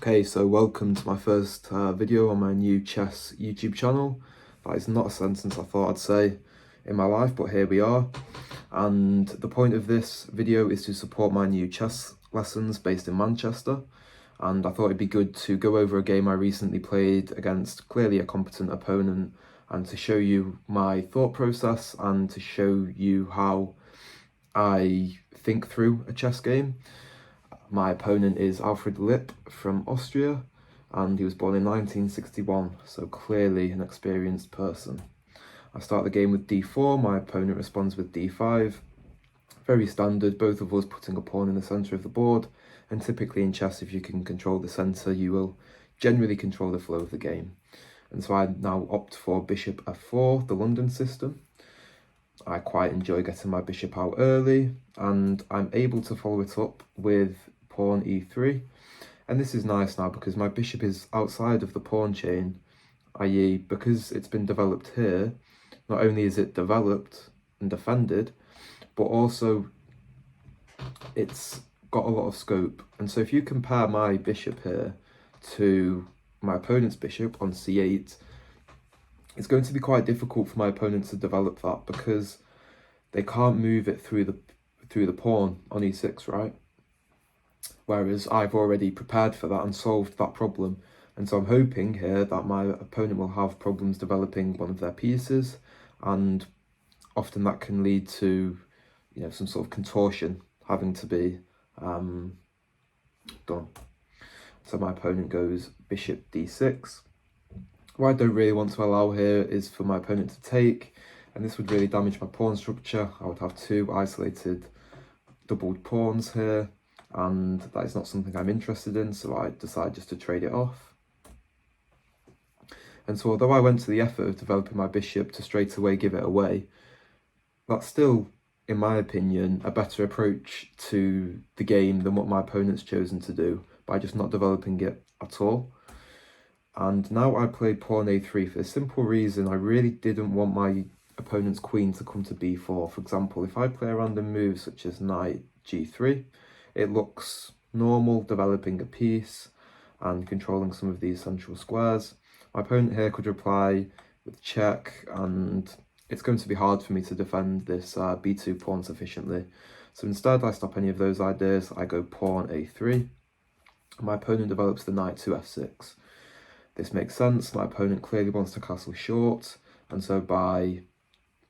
Okay, so welcome to my first video on my new chess YouTube channel. That is not a sentence I thought I'd say in my life, but here we are. And the point of this video is to support my new chess lessons based in Manchester. And I thought it'd be good to go over a game I recently played against clearly a competent opponent and to show you my thought process and to show you how I think through a chess game. My opponent is Alfred Lipp from Austria, and he was born in 1961, so clearly an experienced person. I start the game with d4, my opponent responds with d5. Very standard, both of us putting a pawn in the centre of the board, and typically in chess, if you can control the centre, you will generally control the flow of the game. And so I now opt for bishop f4, the London system. I quite enjoy getting my bishop out early, and I'm able to follow it up with pawn e3. And this is nice now because my bishop is outside of the pawn chain, i.e. because it's been developed here, not only is it developed and defended, but also it's got a lot of scope. And so if you compare my bishop here to my opponent's bishop on c8, it's going to be quite difficult for my opponent to develop that because they can't move it through the pawn on e6, right? Whereas I've already prepared for that and solved that problem. And so I'm hoping here that my opponent will have problems developing one of their pieces, and often that can lead to, some sort of contortion having to be done. So my opponent goes bishop d6. What I don't really want to allow here is for my opponent to take, and this would really damage my pawn structure. I would have two isolated doubled pawns here, and that is not something I'm interested in, so I decide just to trade it off. And so although I went to the effort of developing my bishop to straight away give it away, that's still, in my opinion, a better approach to the game than what my opponent's chosen to do by just not developing it at all. And now I play pawn a3 for the simple reason I really didn't want my opponent's queen to come to b4. For example, if I play a random move such as knight g3, it looks normal, developing a piece and controlling some of these central squares. My opponent here could reply with check, and it's going to be hard for me to defend this b2 pawn sufficiently. So instead I stop any of those ideas, I go pawn a3. My opponent develops the knight to f6. This makes sense, my opponent clearly wants to castle short, and so by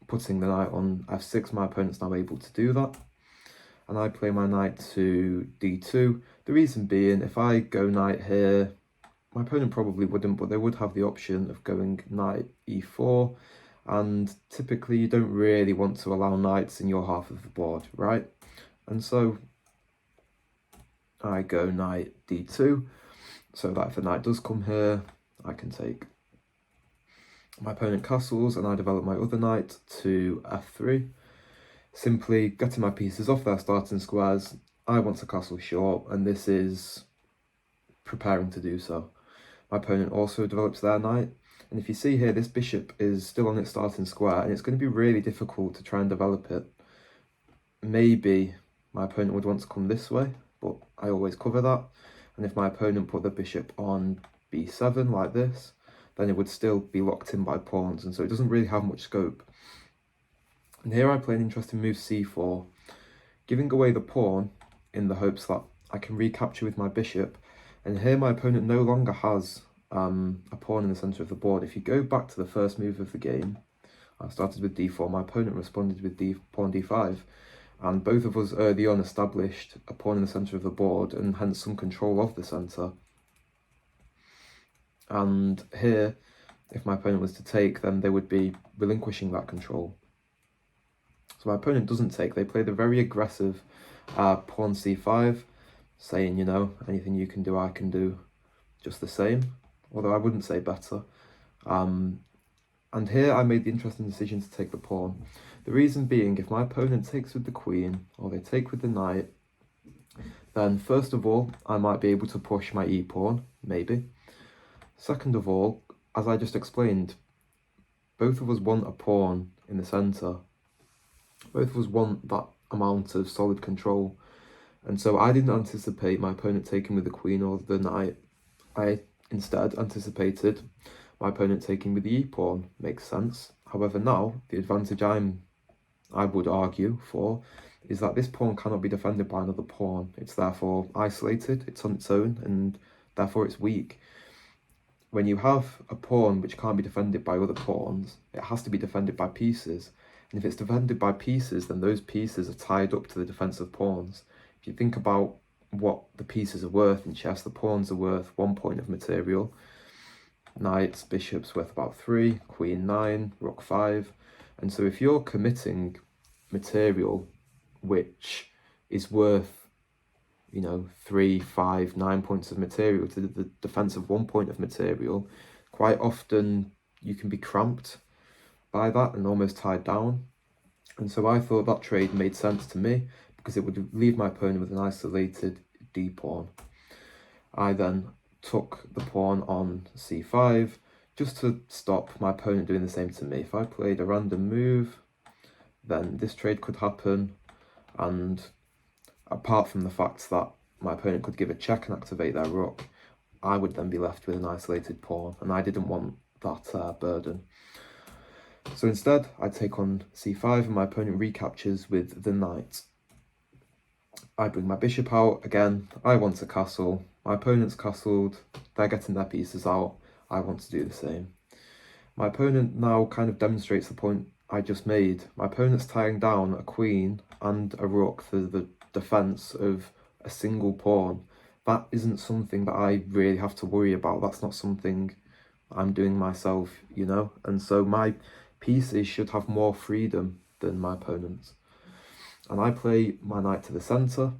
putting the knight on f6, my opponent's now able to do that. And I play my knight to d2. The reason being, if I go knight here, my opponent probably wouldn't, but they would have the option of going knight e4. And typically you don't really want to allow knights in your half of the board, right? And so I go knight d2, so that if the knight does come here, I can take. My opponent castles, and I develop my other knight to f3. Simply getting my pieces off their starting squares. I want to castle short, and this is preparing to do so. My opponent also develops their knight, and if you see here, this bishop is still on its starting square, and it's going to be really difficult to try and develop it. Maybe my opponent would want to come this way, but I always cover that. And if my opponent put the bishop on b7 like this, then it would still be locked in by pawns, and so it doesn't really have much scope. And here I play an interesting move c4, giving away the pawn in the hopes that I can recapture with my bishop. And here my opponent no longer has a pawn in the centre of the board. If you go back to the first move of the game, I started with d4, my opponent responded with pawn d5, and both of us early on established a pawn in the centre of the board and hence some control of the centre. And here, if my opponent was to take, then they would be relinquishing that control. So my opponent doesn't take, they play the very aggressive pawn c5, saying, anything you can do, I can do just the same, although I wouldn't say better. And here I made the interesting decision to take the pawn. The reason being, if my opponent takes with the queen, or they take with the knight, then first of all, I might be able to push my e-pawn, maybe. Second of all, as I just explained, both of us want a pawn in the centre. Both of us want that amount of solid control. And so I didn't anticipate my opponent taking with the queen or the knight. I instead anticipated my opponent taking with the e-pawn. Makes sense. However, now the advantage I would argue for is that this pawn cannot be defended by another pawn. It's therefore isolated, it's on its own, and therefore it's weak. When you have a pawn which can't be defended by other pawns, it has to be defended by pieces. And if it's defended by pieces, then those pieces are tied up to the defensive pawns. If you think about what the pieces are worth in chess, the pawns are worth 1 point of material. Knights, bishops worth about 3, queen 9, rook 5. And so if you're committing material which is worth, 3, 5, 9 points of material to the defense of 1 point of material, quite often you can be cramped by that and almost tied down. And so I thought that trade made sense to me because it would leave my opponent with an isolated d-pawn. I then took the pawn on c5 just to stop my opponent doing the same to me. If I played a random move, then this trade could happen, and apart from the fact that my opponent could give a check and activate their rook, I would then be left with an isolated pawn, and I didn't want that burden. So instead, I take on c5 and my opponent recaptures with the knight. I bring my bishop out again. I want a castle. My opponent's castled. They're getting their pieces out. I want to do the same. My opponent now kind of demonstrates the point I just made. My opponent's tying down a queen and a rook for the defense of a single pawn. That isn't something that I really have to worry about. That's not something I'm doing myself, And so my pieces should have more freedom than my opponent's. And I play my knight to the centre.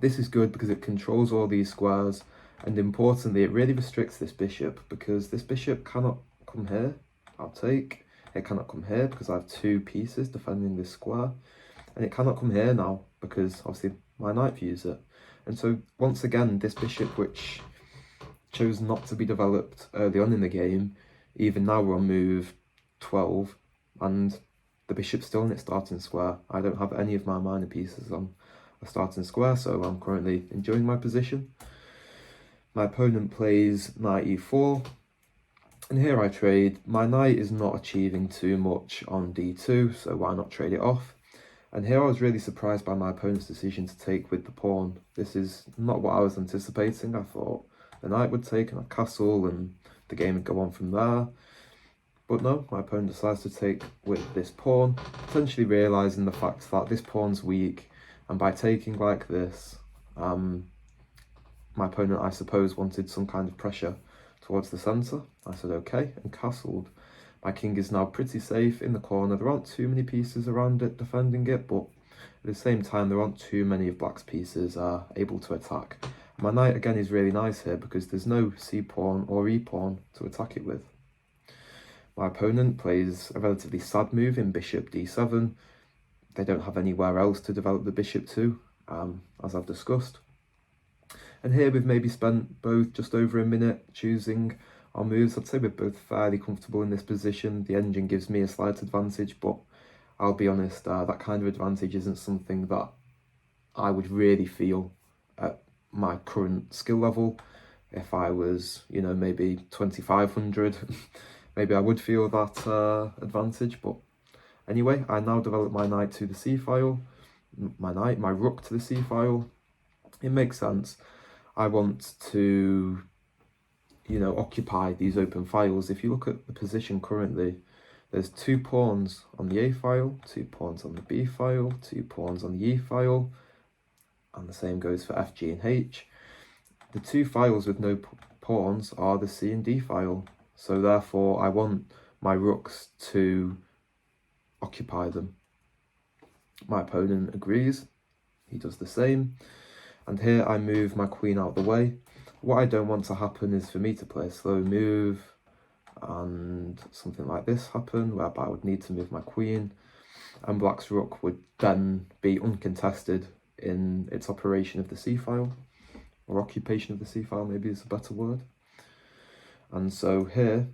This is good because it controls all these squares, and importantly, it really restricts this bishop because this bishop cannot come here. I'll take. It cannot come here because I have 2 pieces defending this square, and it cannot come here now because obviously my knight views it. And so once again, this bishop, which chose not to be developed early on in the game, even now we're on move 12, and the bishop's still in its starting square. I don't have any of my minor pieces on a starting square, so I'm currently enjoying my position. My opponent plays knight e4, and here I trade. My knight is not achieving too much on d2, so why not trade it off? And here I was really surprised by my opponent's decision to take with the pawn. This is not what I was anticipating. I thought the knight would take and a castle and the game would go on from there. But no, my opponent decides to take with this pawn, potentially realising the fact that this pawn's weak, and by taking like this, my opponent, I suppose, wanted some kind of pressure towards the centre. I said okay, and castled. My king is now pretty safe in the corner. There aren't too many pieces around it defending it, but at the same time, there aren't too many of black's pieces able to attack. My knight, again, is really nice here because there's no c-pawn or e-pawn to attack it with. My opponent plays a relatively sad move in bishop d7. They don't have anywhere else to develop the bishop to, as I've discussed. And here we've maybe spent both just over a minute choosing our moves. I'd say we're both fairly comfortable in this position. The engine gives me a slight advantage, but I'll be honest, that kind of advantage isn't something that I would really feel at my current skill level. If I was, maybe 2500, maybe I would feel that advantage. But anyway, I now develop my knight to the c-file, my rook to the c-file. It makes sense. I want to, occupy these open files. If you look at the position currently, there's 2 pawns on the a file, 2 pawns on the b file, 2 pawns on the e file, and the same goes for f, g, and h. The 2 files with no pawns are the c and d file, so therefore I want my rooks to occupy them. My opponent agrees, he does the same, and here I move my queen out of the way. What I don't want to happen is for me to play a slow move and something like this happen, whereby I would need to move my queen, and black's rook would then be uncontested in its operation of the c-file, or occupation of the c-file maybe is a better word. And so here,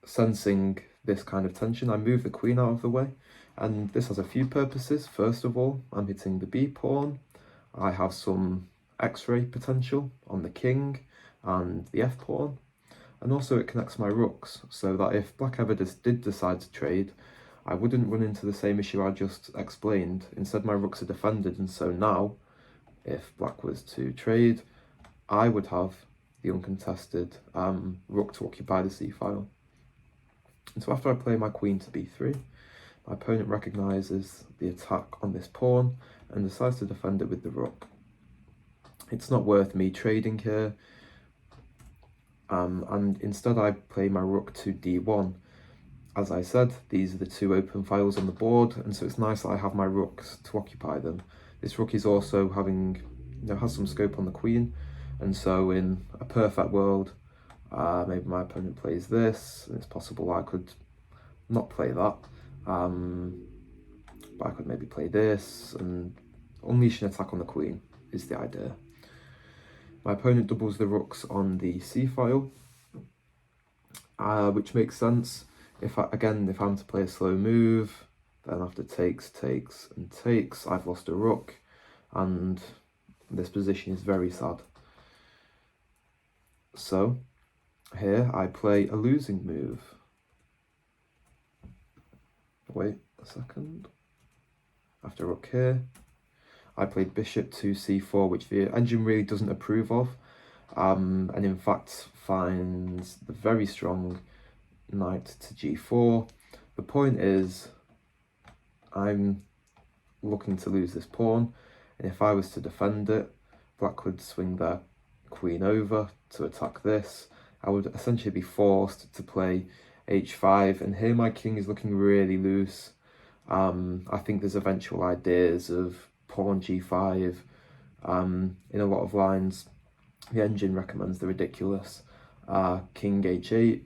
sensing this kind of tension, I move the queen out of the way, and this has a few purposes. First of all, I'm hitting the b pawn. I have some x-ray potential on the king and the f-pawn, and also it connects my rooks, so that if black ever did decide to trade, I wouldn't run into the same issue I just explained. Instead, my rooks are defended, and so now, if black was to trade, I would have the uncontested rook to occupy the c-file. And so after I play my queen to b3, my opponent recognises the attack on this pawn and decides to defend it with the rook. It's not worth me trading here, and instead I play my rook to d1. As I said, these are the two open files on the board, and so it's nice that I have my rooks to occupy them. This rook is also having, has some scope on the queen, and so in a perfect world, maybe my opponent plays this, and it's possible I could not play that, but I could maybe play this, and unleash an attack on the queen is the idea. My opponent doubles the rooks on the c-file, which makes sense. If I'm to play a slow move, then after takes, takes, and takes, I've lost a rook, and this position is very sad. So here I play a losing move. Wait a second. After rook here, I played bishop to c4, which the engine really doesn't approve of, and in fact finds the very strong knight to g4. The point is, I'm looking to lose this pawn, and if I was to defend it, black would swing their queen over to attack this. I would essentially be forced to play h5, and here my king is looking really loose. I think there's eventual ideas of pawn g5. In a lot of lines, the engine recommends the ridiculous king h8,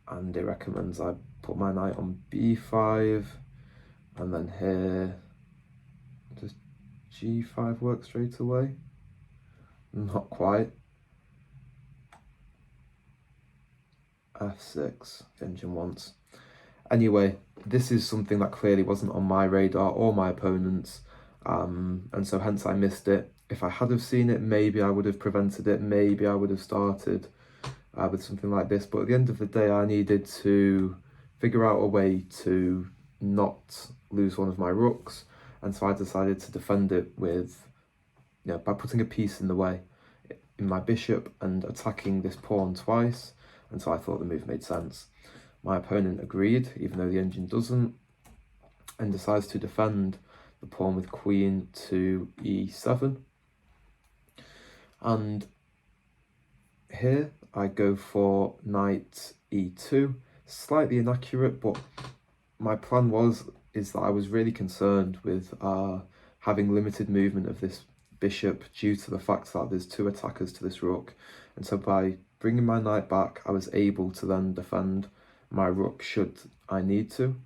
and it recommends I put my knight on b5, and then here, does g5 work straight away? Not quite. f6, the engine wants. Anyway, this is something that clearly wasn't on my radar or my opponent's, and so hence I missed it. If I had have seen it, maybe I would have prevented it, maybe I would have started with something like this, but at the end of the day I needed to figure out a way to not lose one of my rooks, and so I decided to defend it with, by putting a piece in the way in my bishop and attacking this pawn twice, and so I thought the move made sense. My opponent agreed, even though the engine doesn't, and decides to defend the pawn with queen to e7. And here I go for knight e2. Slightly inaccurate, but my plan is that I was really concerned with having limited movement of this bishop due to the fact that there's two attackers to this rook, and so by bringing my knight back, I was able to then defend my rook should I need to.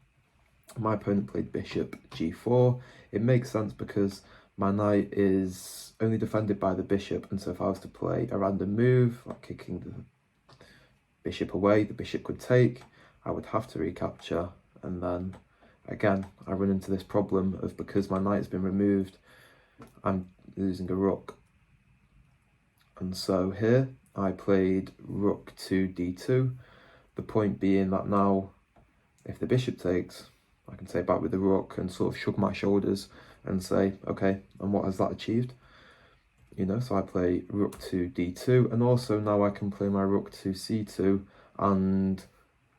My opponent played bishop g4. It makes sense because my knight is only defended by the bishop, and so if I was to play a random move, like kicking the bishop away, the bishop could take, I would have to recapture, and then again I run into this problem of, because my knight has been removed, I'm losing a rook. And so here I played rook to d2, the point being that now if the bishop takes, I can take back with the rook and sort of shrug my shoulders and say, okay, and what has that achieved? So I play rook to d2, and also now I can play my rook to c2 and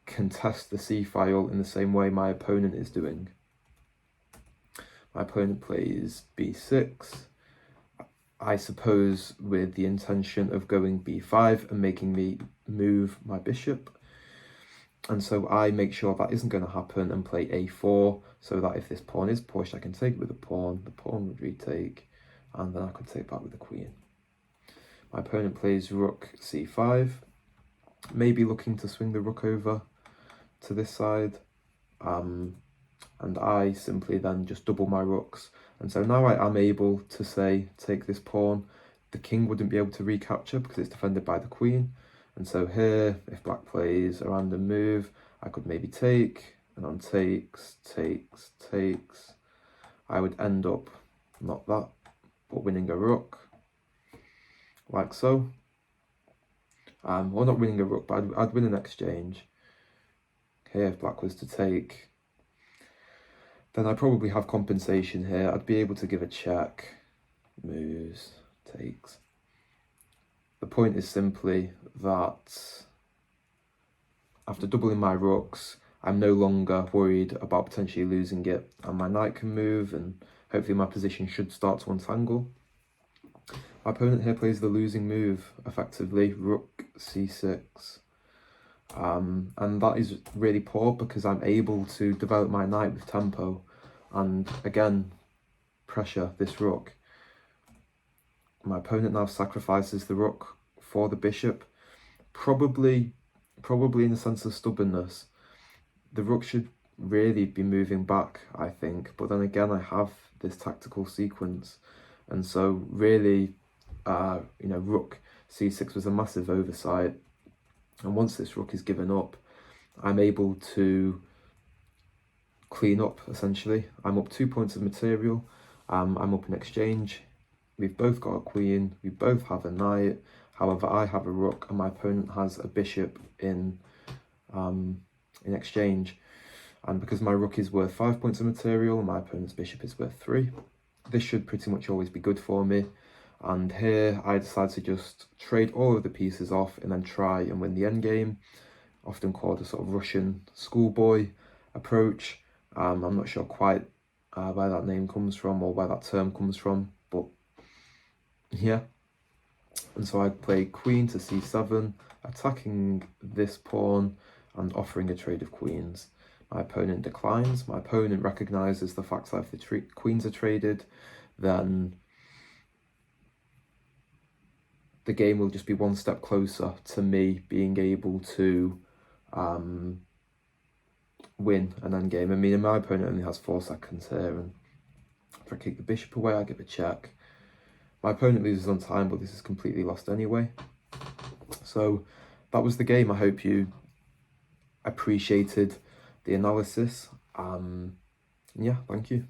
contest the c-file in the same way my opponent is doing. My opponent plays b6, I suppose with the intention of going b5 and making me move my bishop. And so I make sure that isn't going to happen and play a4, so that if this pawn is pushed, I can take it with the pawn would retake, and then I could take back with the queen. My opponent plays rook c5, maybe looking to swing the rook over to this side, and I simply then just double my rooks. And so now I am able to say, take this pawn. The king wouldn't be able to recapture because it's defended by the queen. And so here, if black plays a random move, I could maybe take, and on takes, takes, takes, I would end up, not that, but winning a rook, like so. Well, not winning a rook, but I'd win an exchange. Okay, if black was to take, then I probably have compensation here. I'd be able to give a check, moves, takes. The point is simply that after doubling my rooks, I'm no longer worried about potentially losing it, and my knight can move, and hopefully my position should start to untangle. My opponent here plays the losing move, effectively, rook c6. And that is really poor because I'm able to develop my knight with tempo and again pressure this rook. My opponent now sacrifices the rook for the bishop, probably in a sense of stubbornness. The rook should really be moving back, I think, but then again I have this tactical sequence, and so really rook c6 was a massive oversight. And once this rook is given up, I'm able to clean up, essentially. I'm up 2 points of material. I'm up in exchange. We've both got a queen. We both have a knight. However, I have a rook and my opponent has a bishop in exchange. And because my rook is worth 5 points of material and my opponent's bishop is worth 3, this should pretty much always be good for me. And here I decide to just trade all of the pieces off and then try and win the endgame, often called a sort of Russian schoolboy approach. I'm not sure quite where that name comes from or where that term comes from, but yeah. And so I play queen to c7, attacking this pawn and offering a trade of queens. My opponent declines. My opponent recognises the fact that if the queens are traded, then the game will just be one step closer to me being able to win an endgame. I mean, my opponent only has 4 seconds here, and if I kick the bishop away, I give a check. My opponent loses on time, but this is completely lost anyway. So that was the game. I hope you appreciated the analysis. Yeah, thank you.